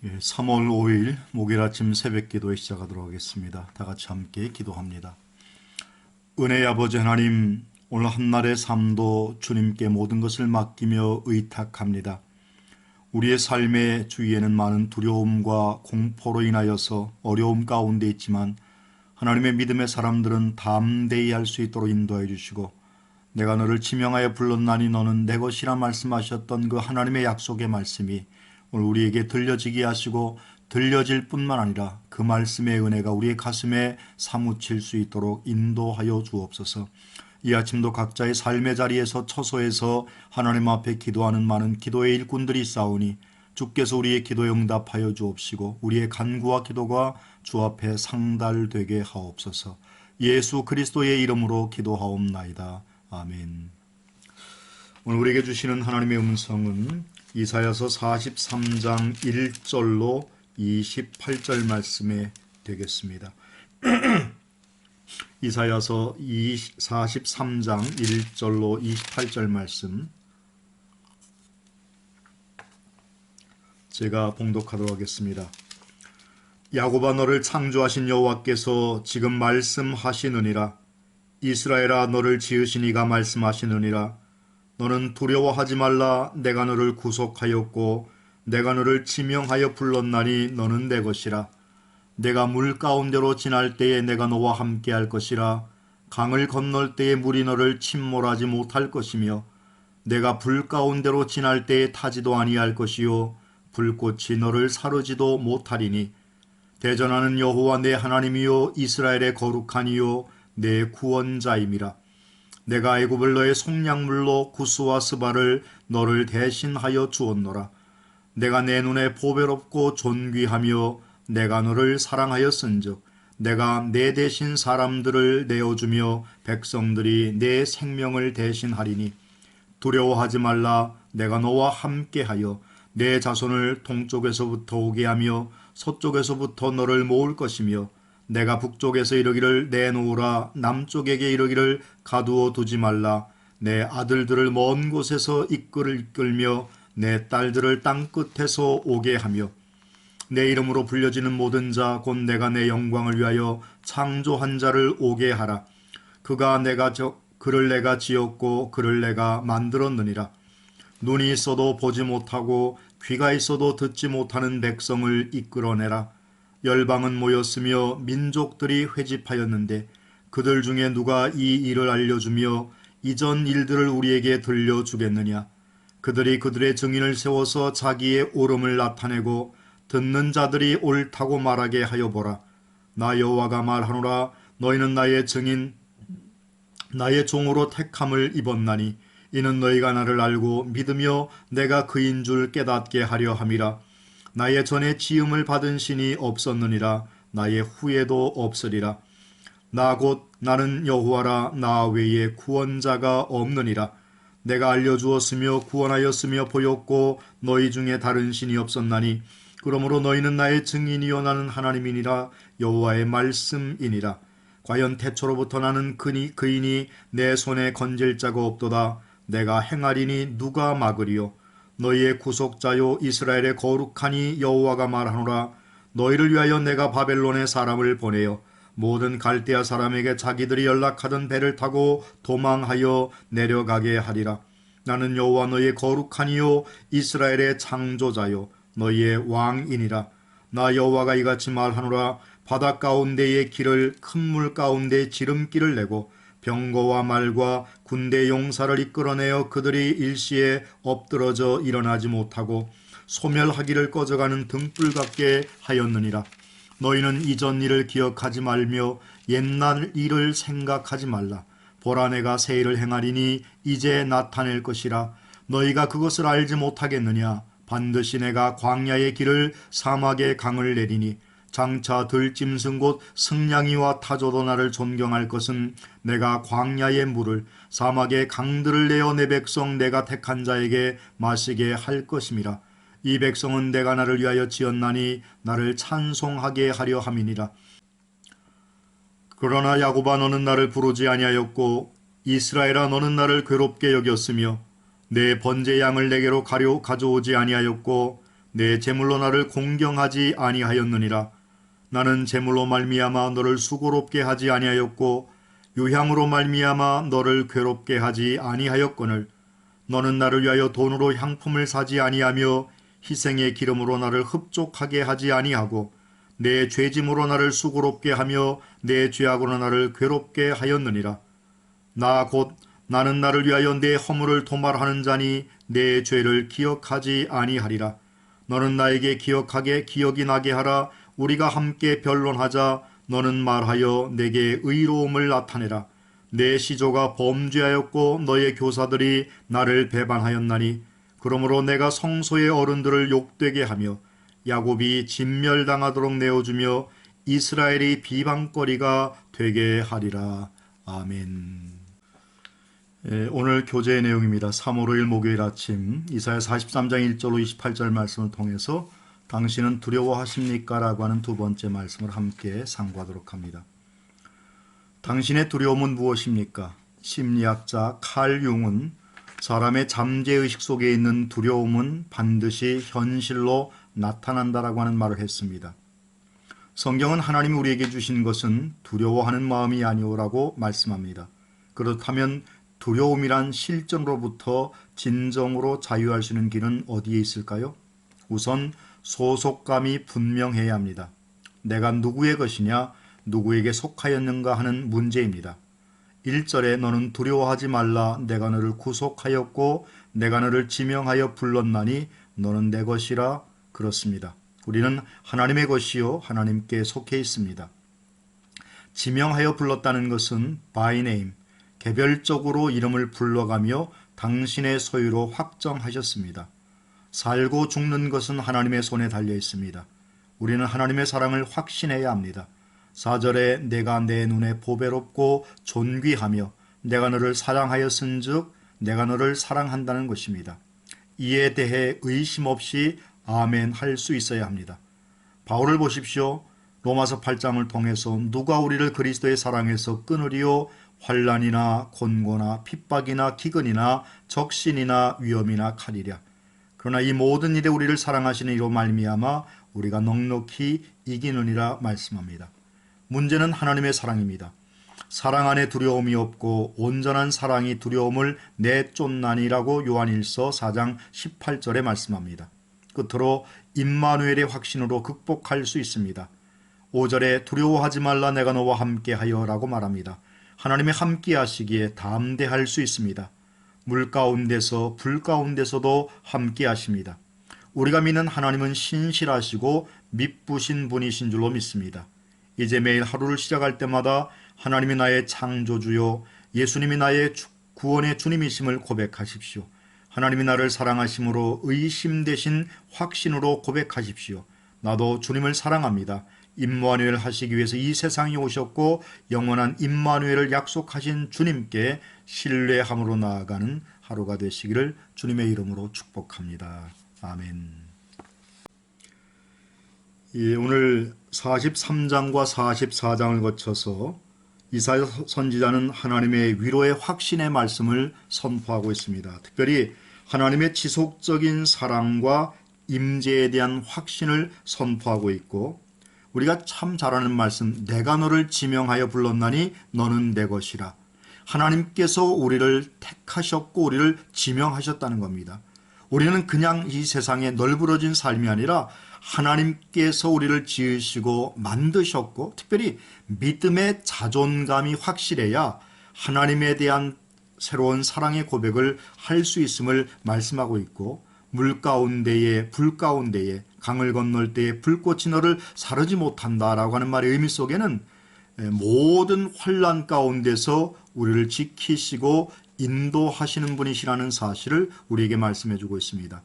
3월 5일 목요일 아침 새벽 기도에 시작하도록 하겠습니다. 다 같이 함께 기도합니다. 은혜의 아버지 하나님, 오늘 한날의 삶도 주님께 모든 것을 맡기며 의탁합니다. 우리의 삶의 주위에는 많은 두려움과 공포로 인하여서 어려움 가운데 있지만 하나님의 믿음의 사람들은 담대히 할 수 있도록 인도해 주시고, 내가 너를 지명하여 불렀나니 너는 내 것이라 말씀하셨던 그 하나님의 약속의 말씀이 오늘 우리에게 들려지게 하시고, 들려질 뿐만 아니라 그 말씀의 은혜가 우리의 가슴에 사무칠 수 있도록 인도하여 주옵소서. 이 아침도 각자의 삶의 자리에서 처소에서 하나님 앞에 기도하는 많은 기도의 일꾼들이 있사오니 주께서 우리의 기도에 응답하여 주옵시고 우리의 간구와 기도가 주 앞에 상달되게 하옵소서. 예수 그리스도의 이름으로 기도하옵나이다. 아멘. 오늘 우리에게 주시는 하나님의 음성은 이사야서 43장 1절로 28절 말씀에 되겠습니다. 이사야서 43장 1절로 28절 말씀 제가 봉독하도록 하겠습니다. 야곱아, 너를 창조하신 여호와께서 지금 말씀하시느니라. 이스라엘아, 너를 지으신 이가 말씀하시느니라. 너는 두려워하지 말라. 내가 너를 구속하였고 내가 너를 지명하여 불렀나니 너는 내 것이라. 내가 물 가운데로 지날 때에 내가 너와 함께 할 것이라. 강을 건널 때에 물이 너를 침몰하지 못할 것이며 내가 불 가운데로 지날 때에 타지도 아니할 것이요 불꽃이 너를 사르지도 못하리니 대전하는 여호와 내 하나님이요 이스라엘의 거룩하니요 내 구원자임이라. 내가 애굽을 너의 속량물로 구스와 스바를 너를 대신하여 주었노라. 내가 내 눈에 보배롭고 존귀하며 내가 너를 사랑하였은즉 내가 내 대신 사람들을 내어주며 백성들이 내 생명을 대신하리니 두려워하지 말라. 내가 너와 함께하여 내 자손을 동쪽에서부터 오게 하며 서쪽에서부터 너를 모을 것이며 내가 북쪽에서 이르기를 내놓으라. 남쪽에게 이르기를 가두어 두지 말라. 내 아들들을 먼 곳에서 이끌며 내 딸들을 땅끝에서 오게 하며 내 이름으로 불려지는 모든 자 곧 내가 내 영광을 위하여 창조한 자를 오게 하라. 그를 내가 지었고 그를 내가 만들었느니라. 눈이 있어도 보지 못하고 귀가 있어도 듣지 못하는 백성을 이끌어내라. 열방은 모였으며 민족들이 회집하였는데 그들 중에 누가 이 일을 알려주며 이전 일들을 우리에게 들려주겠느냐. 그들이 그들의 증인을 세워서 자기의 옳음을 나타내고 듣는 자들이 옳다고 말하게 하여 보라. 나 여호와가 말하노라. 너희는 나의 증인 나의 종으로 택함을 입었나니 이는 너희가 나를 알고 믿으며 내가 그인 줄 깨닫게 하려 함이라. 나의 전에 지음을 받은 신이 없었느니라. 나의 후에도 없으리라. 나 곧 나는 여호와라. 나 외에 구원자가 없느니라. 내가 알려주었으며 구원하였으며 보였고 너희 중에 다른 신이 없었나니 그러므로 너희는 나의 증인이요 나는 하나님이니라. 여호와의 말씀이니라. 과연 태초로부터 나는 그인이 내 손에 건질 자가 없도다. 내가 행하리니 누가 막으리요. 너희의 구속자요 이스라엘의 거룩하니 여호와가 말하노라. 너희를 위하여 내가 바벨론에 사람을 보내어 모든 갈대아 사람에게 자기들이 연락하던 배를 타고 도망하여 내려가게 하리라. 나는 여호와 너희의 거룩하니요 이스라엘의 창조자요 너희의 왕이니라. 나 여호와가 이같이 말하노라. 바다 가운데의 길을 큰 물 가운데 지름길을 내고 병거와 말과 군대 용사를 이끌어내어 그들이 일시에 엎드러져 일어나지 못하고 소멸하기를 꺼져가는 등불 같게 하였느니라. 너희는 이전 일을 기억하지 말며 옛날 일을 생각하지 말라. 보라, 내가 새 일을 행하리니 이제 나타낼 것이라. 너희가 그것을 알지 못하겠느냐. 반드시 내가 광야의 길을 사막의 강을 내리니 장차 들짐승 곧 승냥이와 타조도 나를 존경할 것은 내가 광야의 물을 사막의 강들을 내어 내 백성 내가 택한 자에게 마시게 할 것임이라. 이 백성은 내가 나를 위하여 지었나니 나를 찬송하게 하려 함이니라. 그러나 야곱아, 너는 나를 부르지 아니하였고 이스라엘아, 너는 나를 괴롭게 여겼으며 내 번제 양을 내게로 가져오지 아니하였고 내 제물로 나를 공경하지 아니하였느니라. 나는 제물로 말미암아 너를 수고롭게 하지 아니하였고 유향으로 말미암아 너를 괴롭게 하지 아니하였거늘 너는 나를 위하여 돈으로 향품을 사지 아니하며 희생의 기름으로 나를 흡족하게 하지 아니하고 내 죄짐으로 나를 수고롭게 하며 내 죄악으로 나를 괴롭게 하였느니라. 나는 나를 위하여 내 허물을 도말하는 자니 내 죄를 기억하지 아니하리라. 너는 나에게 기억이 나게 하라. 우리가 함께 변론하자. 너는 말하여 내게 의로움을 나타내라. 내 시조가 범죄하였고 너의 교사들이 나를 배반하였나니 그러므로 내가 성소의 어른들을 욕되게 하며 야곱이 진멸당하도록 내어주며 이스라엘이 비방거리가 되게 하리라. 아멘. 오늘 교제의 내용입니다. 3월 5일 목요일 아침 이사야 43장 1절로 28절 말씀을 통해서 당신은 두려워하십니까? 라고 하는 두 번째 말씀을 함께 상고하도록 합니다. 당신의 두려움은 무엇입니까? 심리학자 칼 융은 사람의 잠재의식 속에 있는 두려움은 반드시 현실로 나타난다라고 하는 말을 했습니다. 성경은 하나님이 우리에게 주신 것은 두려워하는 마음이 아니오라고 말씀합니다. 그렇다면 두려움이란 실존으로부터 진정으로 자유할 수 있는 길은 어디에 있을까요? 우선 소속감이 분명해야 합니다. 내가 누구의 것이냐, 누구에게 속하였는가 하는 문제입니다. 1절에 너는 두려워하지 말라. 내가 너를 구속하였고 내가 너를 지명하여 불렀나니 너는 내 것이라. 그렇습니다. 우리는 하나님의 것이요 하나님께 속해 있습니다. 지명하여 불렀다는 것은 by name, 개별적으로 이름을 불러가며 당신의 소유로 확정하셨습니다. 살고 죽는 것은 하나님의 손에 달려 있습니다. 우리는 하나님의 사랑을 확신해야 합니다. 4절에 내가 내 눈에 보배롭고 존귀하며 내가 너를 사랑하였은즉 내가 너를 사랑한다는 것입니다. 이에 대해 의심 없이 아멘 할 수 있어야 합니다. 바울을 보십시오. 로마서 8장을 통해서 누가 우리를 그리스도의 사랑에서 끊으리요? 환난이나 곤고나 핍박이나 기근이나 적신이나 위험이나 칼이랴. 그러나 이 모든 일에 우리를 사랑하시는 이로 말미암아 우리가 넉넉히 이기느니라 말씀합니다. 문제는 하나님의 사랑입니다. 사랑 안에 두려움이 없고 온전한 사랑이 두려움을 내쫓나니라고 요한일서 4장 18절에 말씀합니다. 끝으로 임마누엘의 확신으로 극복할 수 있습니다. 5절에 두려워하지 말라 내가 너와 함께하여 라고 말합니다. 하나님의 함께 하시기에 담대할 수 있습니다. 물 가운데서 불 가운데서도 함께 하십니다. 우리가 믿는 하나님은 신실하시고 미쁘신 분이신 줄로 믿습니다. 이제 매일 하루를 시작할 때마다 하나님이 나의 창조주요 예수님이 나의 구원의 주님이심을 고백하십시오. 하나님이 나를 사랑하심으로 의심 대신 확신으로 고백하십시오. 나도 주님을 사랑합니다. 임마누엘 하시기 위해서 이 세상에 오셨고 영원한 임마누엘을 약속하신 주님께 신뢰함으로 나아가는 하루가 되시기를 주님의 이름으로 축복합니다. 아멘. 오늘 43장과 44장을 거쳐서 이사야 선지자는 하나님의 위로의 확신의 말씀을 선포하고 있습니다. 특별히 하나님의 지속적인 사랑과 임재에 대한 확신을 선포하고 있고 우리가 참 잘 아는 말씀, 내가 너를 지명하여 불렀나니 너는 내 것이라. 하나님께서 우리를 택하셨고 우리를 지명하셨다는 겁니다. 우리는 그냥 이 세상에 널브러진 삶이 아니라 하나님께서 우리를 지으시고 만드셨고 특별히 믿음의 자존감이 확실해야 하나님에 대한 새로운 사랑의 고백을 할 수 있음을 말씀하고 있고 물 가운데에 불 가운데에 강을 건널 때에 불꽃이 너를 사르지 못한다라고 하는 말의 의미 속에는 모든 환난 가운데서 우리를 지키시고 인도하시는 분이시라는 사실을 우리에게 말씀해 주고 있습니다.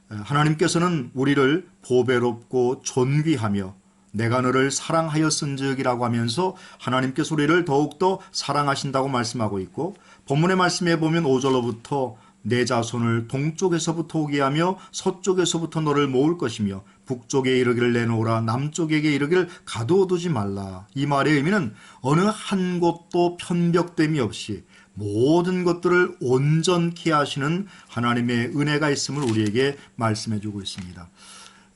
하나님께서는 우리를 보배롭고 존귀하며 내가 너를 사랑하였은즉이라고 하면서 하나님께서 우리를 더욱더 사랑하신다고 말씀하고 있고 본문의 말씀에 보면 5절로부터 내 자손을 동쪽에서부터 오게 하며 서쪽에서부터 너를 모을 것이며 북쪽에 이르기를 내놓으라 남쪽에게 이르기를 가두어두지 말라. 이 말의 의미는 어느 한 곳도 편벽됨이 없이 모든 것들을 온전케 하시는 하나님의 은혜가 있음을 우리에게 말씀해 주고 있습니다.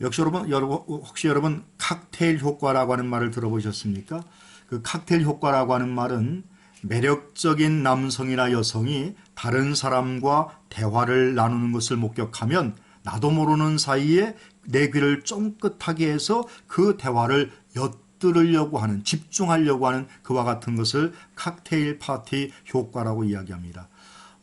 역시 혹시 여러분 칵테일 효과라고 하는 말을 들어보셨습니까? 그 칵테일 효과라고 하는 말은 매력적인 남성이나 여성이 다른 사람과 대화를 나누는 것을 목격하면 나도 모르는 사이에 내 귀를 쫑긋하게 해서 그 대화를 엿들으려고 하는, 집중하려고 하는 그와 같은 것을 칵테일 파티 효과라고 이야기합니다.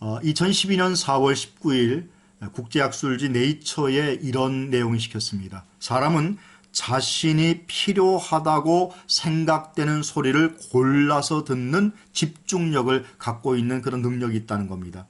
2012년 4월 19일 국제학술지 네이처에 이런 내용을 시켰습니다. 사람은 자신이 필요하다고 생각되는 소리를 골라서 듣는 집중력을 갖고 있는 그런 능력이 있다는 겁니다.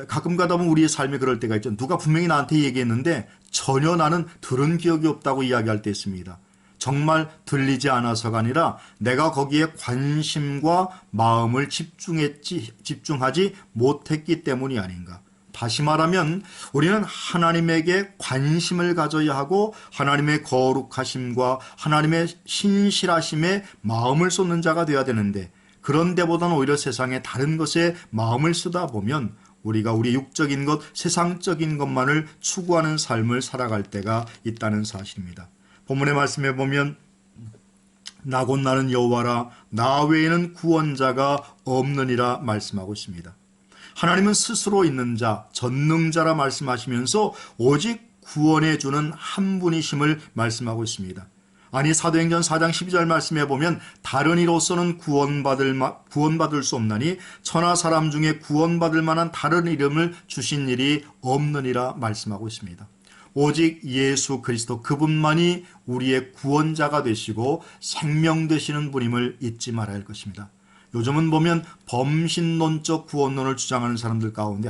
가끔 가다 보면 우리의 삶에 그럴 때가 있죠. 누가 분명히 나한테 얘기했는데 전혀 나는 들은 기억이 없다고 이야기할 때 있습니다. 정말 들리지 않아서가 아니라 내가 거기에 관심과 마음을 집중하지 못했기 때문이 아닌가. 다시 말하면 우리는 하나님에게 관심을 가져야 하고 하나님의 거룩하심과 하나님의 신실하심에 마음을 쏟는 자가 되어야 되는데, 그런 데보다는 오히려 세상의 다른 것에 마음을 쓰다 보면 우리가 우리 육적인 것, 세상적인 것만을 추구하는 삶을 살아갈 때가 있다는 사실입니다. 본문의 말씀에 보면 나 곧 나는 여호와라, 나 외에는 구원자가 없느니라 말씀하고 있습니다. 하나님은 스스로 있는 자, 전능자라 말씀하시면서 오직 구원해 주는 한 분이심을 말씀하고 있습니다. 아니, 사도행전 4장 12절 말씀에 보면 다른 이로서는 구원받을 수 없나니 천하 사람 중에 구원받을 만한 다른 이름을 주신 일이 없느니라 말씀하고 있습니다. 오직 예수 그리스도 그분만이 우리의 구원자가 되시고 생명 되시는 분임을 잊지 말아야 할 것입니다. 요즘은 보면 범신론적 구원론을 주장하는 사람들 가운데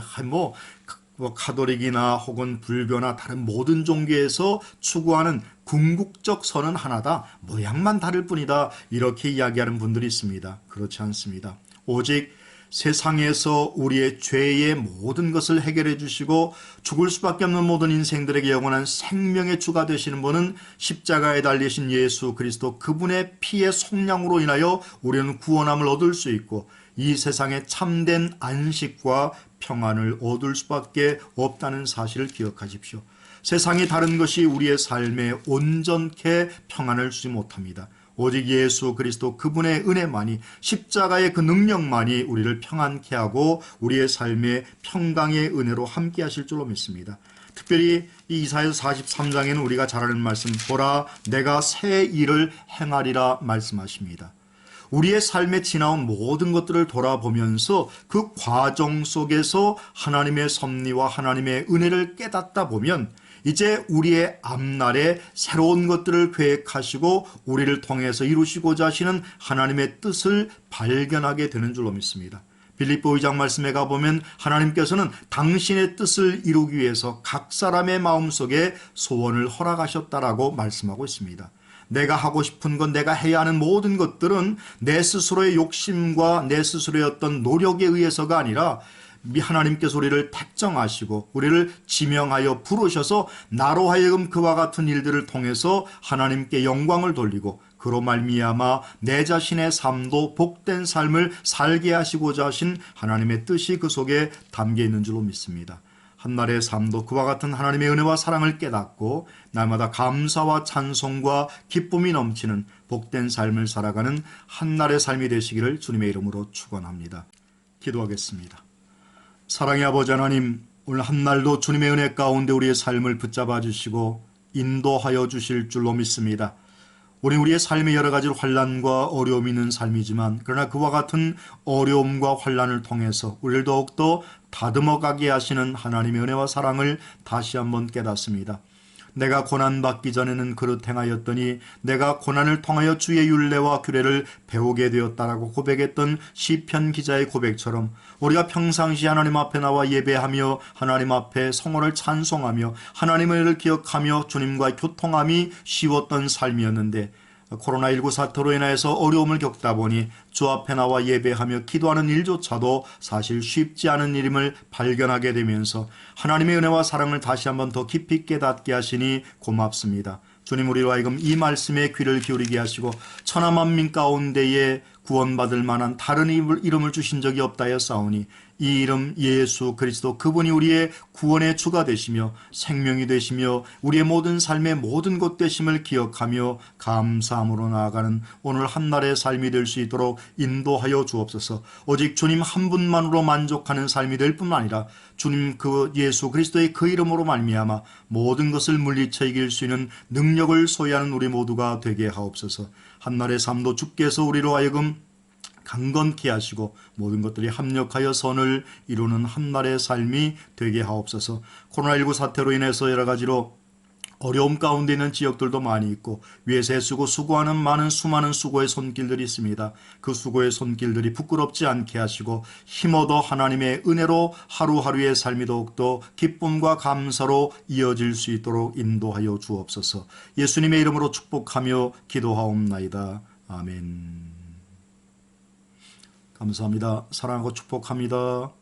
가톨릭이나 혹은 불교나 다른 모든 종교에서 추구하는 궁극적 선은 하나다, 모양만 다를 뿐이다, 이렇게 이야기하는 분들이 있습니다. 그렇지 않습니다. 오직 세상에서 우리의 죄의 모든 것을 해결해 주시고 죽을 수밖에 없는 모든 인생들에게 영원한 생명의 주가 되시는 분은 십자가에 달리신 예수 그리스도 그분의 피의 속량으로 인하여 우리는 구원함을 얻을 수 있고 이 세상에 참된 안식과 평안을 얻을 수밖에 없다는 사실을 기억하십시오. 세상이 다른 것이 우리의 삶에 온전케 평안을 주지 못합니다. 오직 예수 그리스도 그분의 은혜만이, 십자가의 그 능력만이 우리를 평안케 하고 우리의 삶에 평강의 은혜로 함께 하실 줄로 믿습니다. 특별히 이 이사야서 43장에는 우리가 잘 아는 말씀, 보라 내가 새 일을 행하리라 말씀하십니다. 우리의 삶에 지나온 모든 것들을 돌아보면서 그 과정 속에서 하나님의 섭리와 하나님의 은혜를 깨닫다 보면 이제 우리의 앞날에 새로운 것들을 계획하시고 우리를 통해서 이루시고자 하시는 하나님의 뜻을 발견하게 되는 줄로 믿습니다. 빌립보 2장 말씀에 가보면 하나님께서는 당신의 뜻을 이루기 위해서 각 사람의 마음속에 소원을 허락하셨다라고 말씀하고 있습니다. 내가 하고 싶은 것, 내가 해야 하는 모든 것들은 내 스스로의 욕심과 내 스스로의 어떤 노력에 의해서가 아니라 하나님께서 우리를 택정하시고 우리를 지명하여 부르셔서 나로 하여금 그와 같은 일들을 통해서 하나님께 영광을 돌리고 그로 말미암아 내 자신의 삶도 복된 삶을 살게 하시고자 하신 하나님의 뜻이 그 속에 담겨 있는 줄로 믿습니다. 한날의 삶도 그와 같은 하나님의 은혜와 사랑을 깨닫고 날마다 감사와 찬송과 기쁨이 넘치는 복된 삶을 살아가는 한날의 삶이 되시기를 주님의 이름으로 축원합니다. 기도하겠습니다. 사랑의 아버지 하나님, 오늘 한날도 주님의 은혜 가운데 우리의 삶을 붙잡아 주시고 인도하여 주실 줄로 믿습니다. 우리의 삶에 여러 가지 환난과 어려움이 있는 삶이지만 그러나 그와 같은 어려움과 환난을 통해서 우리를 더욱더 다듬어가게 하시는 하나님의 은혜와 사랑을 다시 한번 깨닫습니다. 내가 고난받기 전에는 그릇 행하였더니 내가 고난을 통하여 주의 율례와 규례를 배우게 되었다라고 고백했던 시편 기자의 고백처럼 우리가 평상시 하나님 앞에 나와 예배하며 하나님 앞에 성호를 찬송하며 하나님의 은혜를 기억하며 주님과 교통함이 쉬웠던 삶이었는데 코로나19 사태로 인해서 어려움을 겪다 보니 주 앞에 나와 예배하며 기도하는 일조차도 사실 쉽지 않은 일임을 발견하게 되면서 하나님의 은혜와 사랑을 다시 한번 더 깊이 깨닫게 하시니 고맙습니다. 주님, 우리로 하여금 이 말씀에 귀를 기울이게 하시고 천하 만민 가운데에 구원받을 만한 다른 이름을 주신 적이 없다여 싸우니 이 이름 예수 그리스도 그분이 우리의 구원의 주가 되시며 생명이 되시며 우리의 모든 삶의 모든 것 되심을 기억하며 감사함으로 나아가는 오늘 한날의 삶이 될 수 있도록 인도하여 주옵소서. 오직 주님 한 분만으로 만족하는 삶이 될 뿐만 아니라 주님 그 예수 그리스도의 그 이름으로 말미암아 모든 것을 물리쳐 이길 수 있는 능력을 소유하는 우리 모두가 되게 하옵소서. 한날의 삶도 주께서 우리로 하여금 강건케 하시고 모든 것들이 합력하여 선을 이루는 한날의 삶이 되게 하옵소서. 코로나19 사태로 인해서 여러 가지로 어려움 가운데 있는 지역들도 많이 있고 위에서 애쓰고 수고하는 수많은 수고의 손길들이 있습니다. 그 수고의 손길들이 부끄럽지 않게 하시고 힘어도 하나님의 은혜로 하루하루의 삶이 더욱더 기쁨과 감사로 이어질 수 있도록 인도하여 주옵소서. 예수님의 이름으로 축복하며 기도하옵나이다. 아멘. 감사합니다. 사랑하고 축복합니다.